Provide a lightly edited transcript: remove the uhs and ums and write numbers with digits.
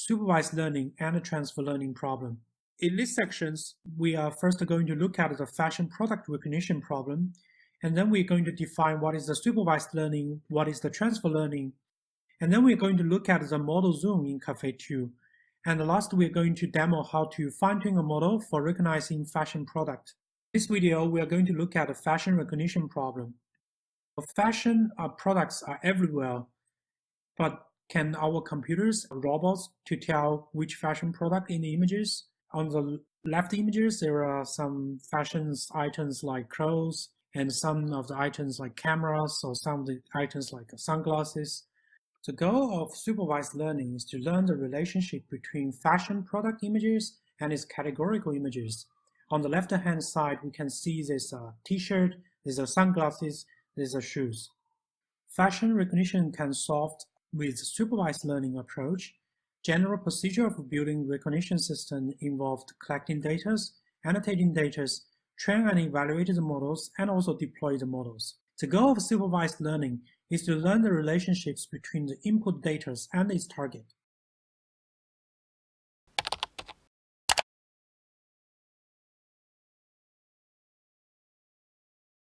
supervised learning and transfer learning problem. In these sections, we are first going to look at the fashion product recognition problem, and then we're going to define what is the supervised learning, what is the transfer learning, and then we're going to look at the model zone in Caffe2. And last, we're going to demo how to fine-tune a model for recognizing fashion product. In this video, we are going to look at the fashion recognition problem. Fashion products are everywhere, but can our computers, robots, to tell which fashion product in the images? On the left images, there are some fashion items like clothes, and some of the items like cameras, or some of the items like sunglasses. The goal of supervised learning is to learn the relationship between fashion product images and its categorical images. On the left-hand side, we can see there's a t-shirt, there's a sunglasses, there's a shoes. Fashion recognition can solve with supervised learning approach. General procedure of building recognition system involved collecting data, annotating data, train and evaluate the models, and also deploy the models. The goal of supervised learning is to learn the relationships between the input data and its target.